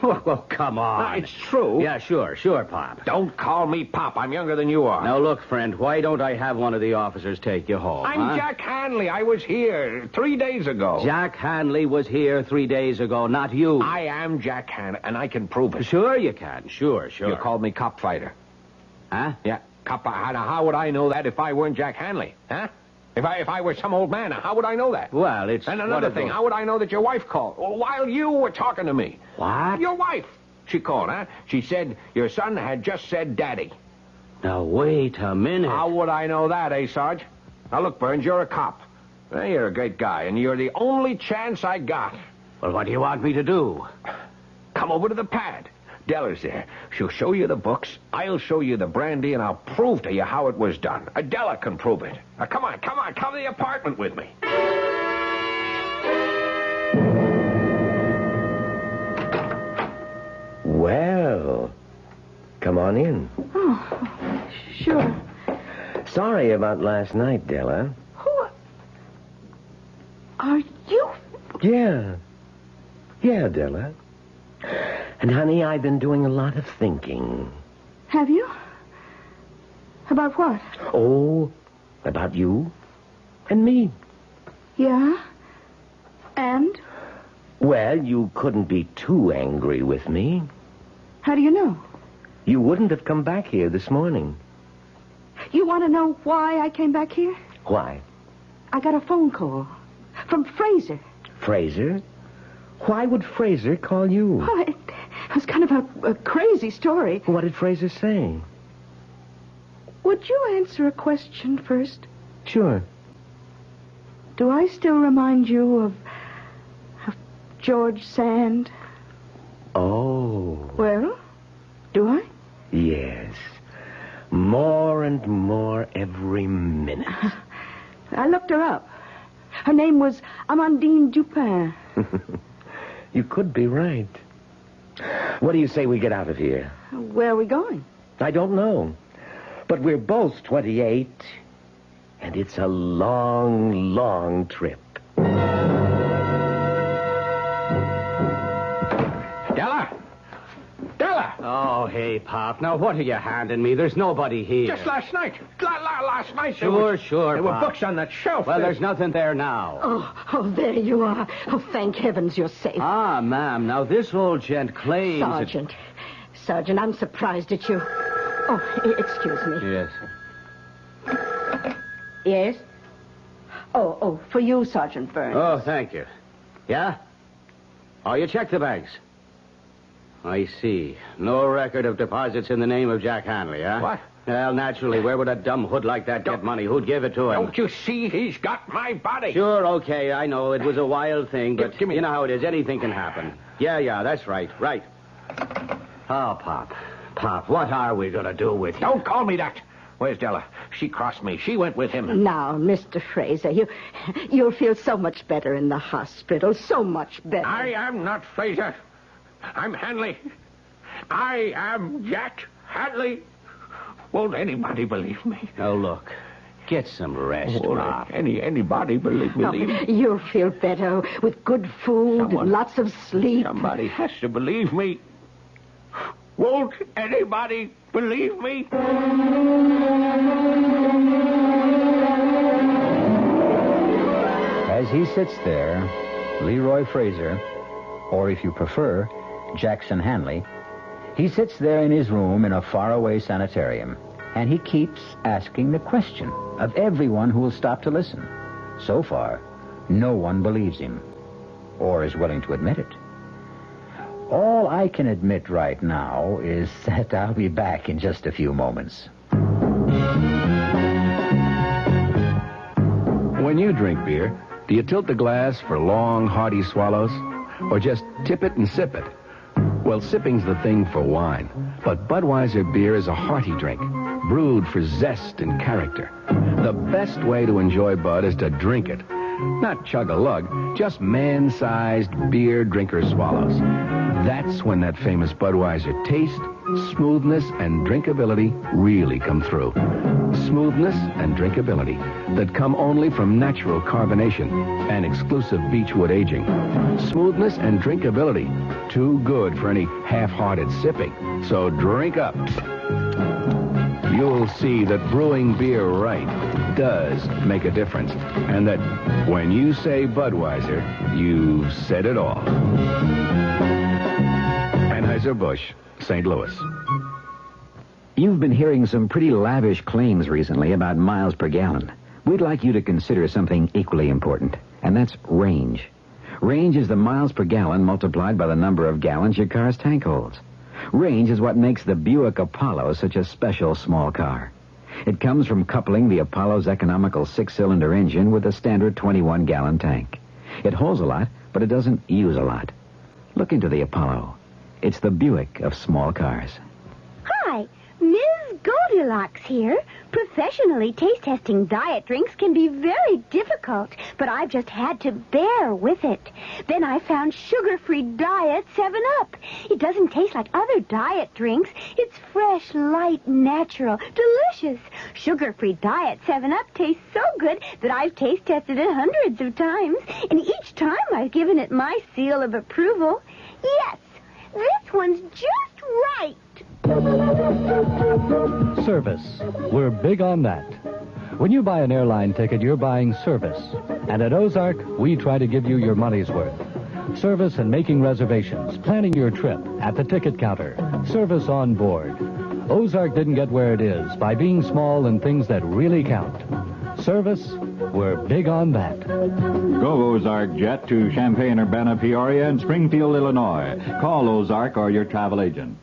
Well, come on. It's true. Yeah, sure, Pop. Don't call me Pop. I'm younger than you are. Now, look, friend, why don't I have one of the officers take you home? I'm Jack Hanley. I was here 3 days ago. Jack Hanley was here 3 days ago, not you. I am Jack Hanley, and I can prove it. Sure you can. Sure. You called me cop fighter. Huh? Yeah, cop. How would I know that if I weren't Jack Hanley? Huh? If I were some old man, how would I know that? Well, it's... And another thing, how would I know that your wife called? Well, while you were talking to me. What? Your wife. She called, huh? She said your son had just said daddy. Now, wait a minute. How would I know that, Sarge? Now, look, Burns, you're a cop. Well, you're a great guy, and you're the only chance I got. Well, what do you want me to do? Come over to the pad. Della's there. She'll show you the books. I'll show you the brandy, and I'll prove to you how it was done. Della can prove it. Now, come on. Come to the apartment with me. Well, come on in. Oh, sure. Sorry about last night, Della. Who are you? Yeah, Della. And, honey, I've been doing a lot of thinking. Have you? About what? Oh, about you and me. Yeah? And? Well, you couldn't be too angry with me. How do you know? You wouldn't have come back here this morning. You want to know why I came back here? Why? I got a phone call from Fraser. Fraser? Why would Fraser call you? Oh, it was kind of a crazy story. What did Fraser say? Would you answer a question first? Sure. Do I still remind you of George Sand? Oh. Well, do I? Yes. More and more every minute. I looked her up. Her name was Amandine Dupin. You could be right. What do you say we get out of here? Where are we going? I don't know. But we're both 28, and it's a long, long trip. Oh, hey, Pop. Now, what are you handing me? There's nobody here. Just last night. Last night. Sure, there were Pop. books on that shelf. Well, there's nothing there now. Oh, there you are. Oh, thank heavens you're safe. Ah, ma'am. Now, this old gent claims... Sergeant, I'm surprised at you. Oh, excuse me. Yes. Yes? Oh, for you, Sergeant Burns. Oh, thank you. Yeah? Oh, you checked the bags. I see. No record of deposits in the name of Jack Hanley, huh? What? Well, naturally, where would a dumb hood like that get money? Who'd give it to him? Don't you see he's got my body? Sure, okay, I know. It was a wild thing, but you know how it is. Anything can happen. Yeah, that's right. Right. Oh, Pop, what are we going to do with you? Don't call me that. Where's Della? She crossed me. She went with him. Now, Mr. Fraser, you'll feel so much better in the hospital. So much better. I am not Fraser. I'm Hanley. I am Jack Hanley. Won't anybody believe me? Oh, look. Get some rest, Pop. Anybody believe me? You'll feel better with good food and lots of sleep. Somebody has to believe me. Won't anybody believe me? As he sits there, Leroy Fraser, or if you prefer, Jackson Hanley, he sits there in his room in a faraway sanitarium, and he keeps asking the question of everyone who will stop to listen. So far, no one believes him, or is willing to admit it. All I can admit right now is that I'll be back in just a few moments. When you drink beer, do you tilt the glass for long, hearty swallows? Or just tip it and sip it? Well, sipping's the thing for wine. But Budweiser beer is a hearty drink, brewed for zest and character. The best way to enjoy Bud is to drink it. Not chug-a-lug, just man-sized beer drinker swallows. That's when that famous Budweiser taste, smoothness, and drinkability really come through. Smoothness and drinkability that come only from natural carbonation and exclusive beechwood aging. Smoothness and drinkability, too good for any half-hearted sipping. So drink up. You'll see that brewing beer right does make a difference, and that when you say Budweiser, you've said it all. Anheuser-Busch, St. Louis. You've been hearing some pretty lavish claims recently about miles per gallon. We'd like you to consider something equally important, and that's range. Range is the miles per gallon multiplied by the number of gallons your car's tank holds. Range is what makes the Buick Apollo such a special small car. It comes from coupling the Apollo's economical 6-cylinder engine with a standard 21-gallon tank. It holds a lot, but it doesn't use a lot. Look into the Apollo. It's the Buick of small cars. Hi, Ms. Goldilocks here. Professionally taste-testing diet drinks can be very difficult, but I've just had to bear with it. Then I found sugar-free Diet 7-Up. It doesn't taste like other diet drinks. It's fresh, light, natural, delicious. Sugar-free Diet 7-Up tastes so good that I've taste-tested it hundreds of times, and each time I've given it my seal of approval. Yes, this one's just right. Service. We're big on that. When you buy an airline ticket, you're buying service. And at Ozark, we try to give you your money's worth. Service in making reservations, planning your trip, at the ticket counter, service on board. Ozark didn't get where it is by being small in things that really count. Service, we're big on that. Go Ozark Jet to Champaign, Urbana, Peoria, and Springfield, Illinois. Call Ozark or your travel agent.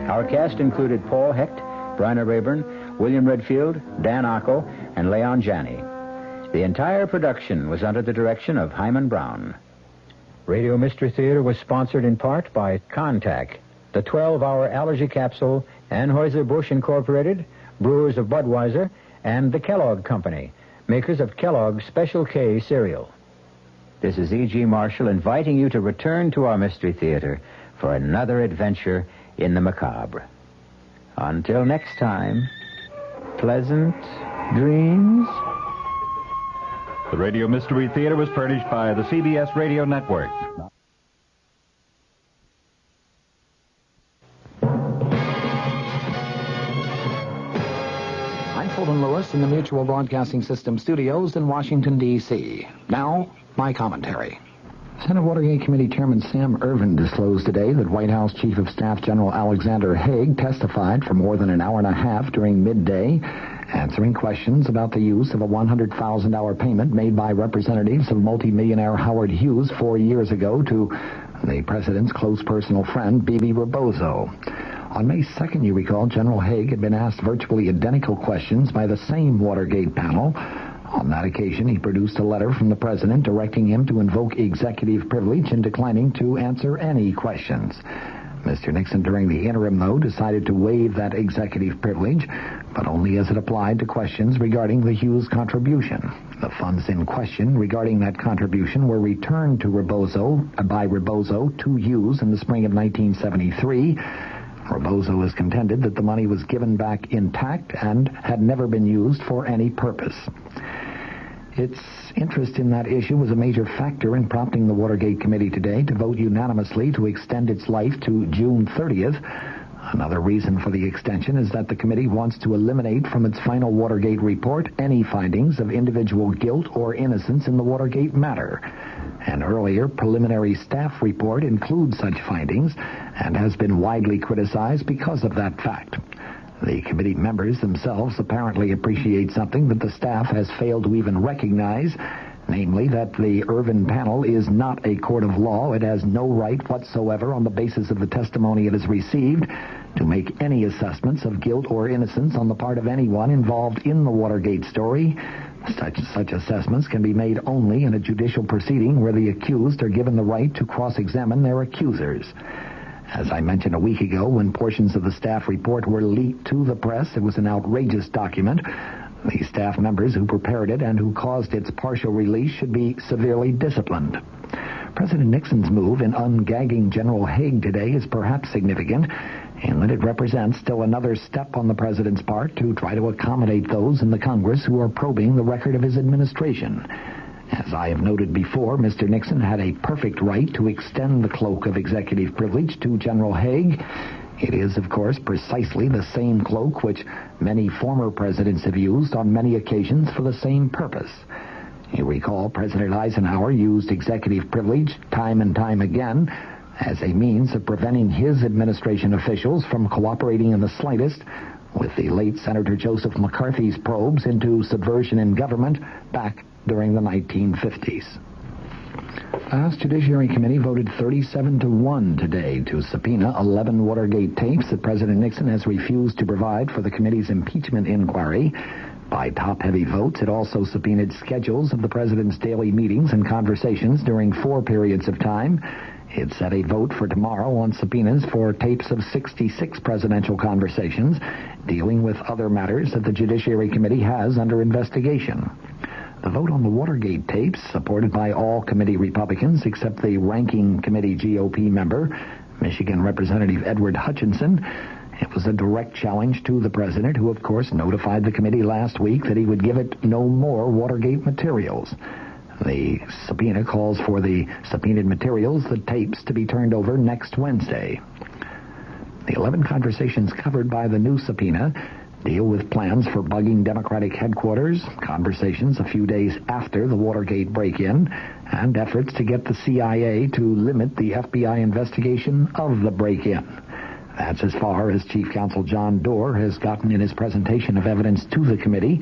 Our cast included Paul Hecht, Bryna Rayburn, William Redfield, Dan Ocko, and Leon Janney. The entire production was under the direction of Hyman Brown. Radio Mystery Theater was sponsored in part by Contac, the 12-hour allergy capsule, Anheuser-Busch Incorporated, brewers of Budweiser, and the Kellogg Company, makers of Kellogg's Special K cereal. This is E.G. Marshall inviting you to return to our Mystery Theater for another adventure in the macabre. Until next time, pleasant dreams. The Radio Mystery Theater was furnished by the CBS Radio Network. Mutual Broadcasting System studios in Washington, D.C. Now, my commentary. Senate Watergate Committee Chairman Sam Ervin disclosed today that White House Chief of Staff General Alexander Haig testified for more than an hour and a half during midday, answering questions about the use of a $100,000 payment made by representatives of multimillionaire Howard Hughes 4 years ago to the president's close personal friend, Bibi Rebozo. On May 2nd, you recall, General Haig had been asked virtually identical questions by the same Watergate panel. On that occasion, he produced a letter from the president directing him to invoke executive privilege and declining to answer any questions. Mr. Nixon, during the interim, though, decided to waive that executive privilege, but only as it applied to questions regarding the Hughes contribution. The funds in question regarding that contribution were returned to by Rebozo to Hughes in the spring of 1973. Rebozo has contended that the money was given back intact and had never been used for any purpose. Its interest in that issue was a major factor in prompting the Watergate Committee today to vote unanimously to extend its life to June 30th. Another reason for the extension is that the committee wants to eliminate from its final Watergate report any findings of individual guilt or innocence in the Watergate matter. An earlier preliminary staff report includes such findings and has been widely criticized because of that fact. The committee members themselves apparently appreciate something that the staff has failed to even recognize, namely that the Ervin panel is not a court of law. It has no right whatsoever, on the basis of the testimony it has received, to make any assessments of guilt or innocence on the part of anyone involved in the Watergate story. Such assessments can be made only in a judicial proceeding where the accused are given the right to cross-examine their accusers. As I mentioned a week ago, when portions of the staff report were leaked to the press, it was an outrageous document. The staff members who prepared it and who caused its partial release should be severely disciplined. President Nixon's move in ungagging General Haig today is perhaps significant in that it represents still another step on the president's part to try to accommodate those in the Congress who are probing the record of his administration. As I have noted before, Mr. Nixon had a perfect right to extend the cloak of executive privilege to General Haig. It is, of course, precisely the same cloak which many former presidents have used on many occasions for the same purpose. You recall President Eisenhower used executive privilege time and time again as a means of preventing his administration officials from cooperating in the slightest with the late Senator Joseph McCarthy's probes into subversion in government back during the 1950s. The House Judiciary Committee voted 37-1 today to subpoena 11 Watergate tapes that President Nixon has refused to provide for the committee's impeachment inquiry. By top-heavy votes, it also subpoenaed schedules of the president's daily meetings and conversations during 4 periods of time. It set a vote for tomorrow on subpoenas for tapes of 66 presidential conversations dealing with other matters that the Judiciary Committee has under investigation. The vote on the Watergate tapes, supported by all committee Republicans except the ranking committee GOP member, Michigan Representative Edward Hutchinson, it was a direct challenge to the president, who, of course, notified the committee last week that he would give it no more Watergate materials. The subpoena calls for the subpoenaed materials, the tapes, to be turned over next Wednesday. The 11 conversations covered by the new subpoena deal with plans for bugging Democratic headquarters, conversations a few days after the Watergate break-in, and efforts to get the CIA to limit the FBI investigation of the break-in. That's as far as Chief Counsel John Doerr has gotten in his presentation of evidence to the committee,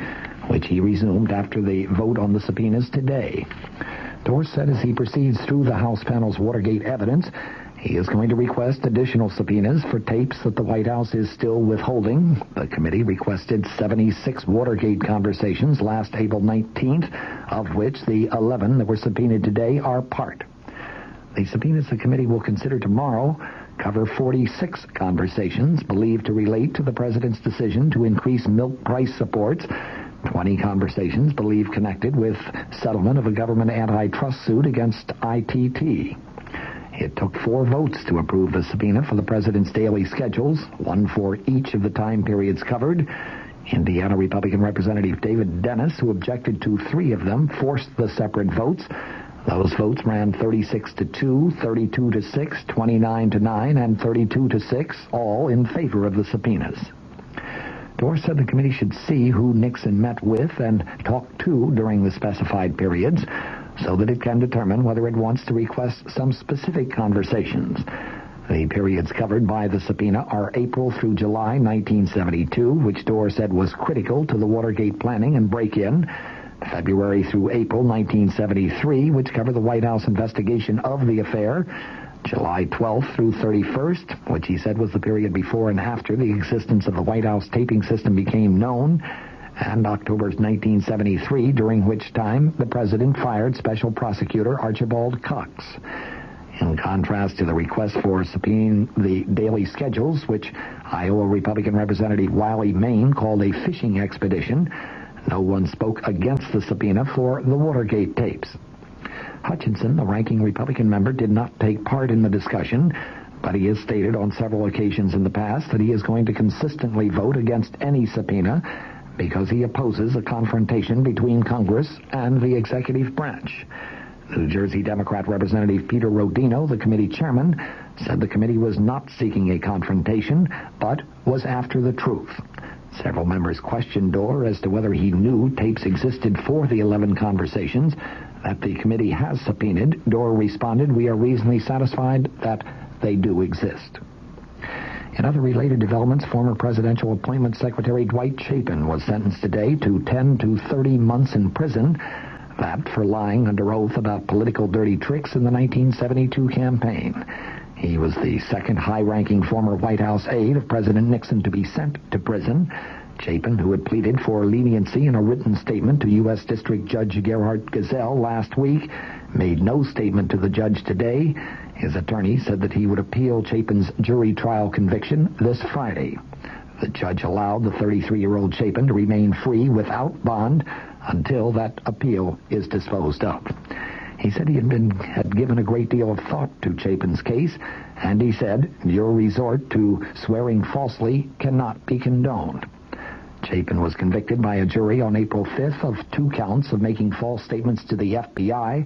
which he resumed after the vote on the subpoenas today. Doerr said as he proceeds through the House panel's Watergate evidence, he is going to request additional subpoenas for tapes that the White House is still withholding. The committee requested 76 Watergate conversations last April 19th, of which the 11 that were subpoenaed today are part. The subpoenas the committee will consider tomorrow cover 46 conversations believed to relate to the president's decision to increase milk price supports, 20 conversations believed connected with settlement of a government antitrust suit against ITT. It took 4 votes to approve the subpoena for the president's daily schedules, 1 for each of the time periods covered. Indiana Republican Representative David Dennis, who objected to 3 of them, forced the separate votes. Those votes ran 36-2, 32-6, 29-9, and 32-6, all in favor of the subpoenas. Dorr said the committee should see who Nixon met with and talked to during the specified periods so that it can determine whether it wants to request some specific conversations. The periods covered by the subpoena are April through July 1972, which Dorr said was critical to the Watergate planning and break-in, February through April 1973, which covered the White House investigation of the affair, July 12th through 31st, which he said was the period before and after the existence of the White House taping system became known, and October 1973, during which time the president fired Special Prosecutor Archibald Cox. In contrast to the request for subpoenaing the daily schedules, which Iowa Republican Representative Wiley Main called a fishing expedition, no one spoke against the subpoena for the Watergate tapes. Hutchinson, the ranking Republican member, did not take part in the discussion, but he has stated on several occasions in the past that he is going to consistently vote against any subpoena because he opposes a confrontation between Congress and the executive branch. New Jersey Democrat Representative Peter Rodino, the committee chairman, said the committee was not seeking a confrontation, but was after the truth. Several members questioned Dorr as to whether he knew tapes existed for the 11 conversations that the committee has subpoenaed. Dorr responded, "We are reasonably satisfied that they do exist." In other related developments, former presidential appointment secretary Dwight Chapin was sentenced today to 10 to 30 months in prison, that for lying under oath about political dirty tricks in the 1972 campaign. He was the second high-ranking former White House aide of President Nixon to be sent to prison. Chapin, who had pleaded for leniency in a written statement to U.S. District Judge Gerhard Gesell last week, made no statement to the judge today. His attorney said that he would appeal Chapin's jury trial conviction this Friday. The judge allowed the 33-year-old Chapin to remain free without bond until that appeal is disposed of. He said he had given a great deal of thought to Chapin's case, and he said, "Your resort to swearing falsely cannot be condoned." Chapin was convicted by a jury on April 5th of 2 counts of making false statements to the FBI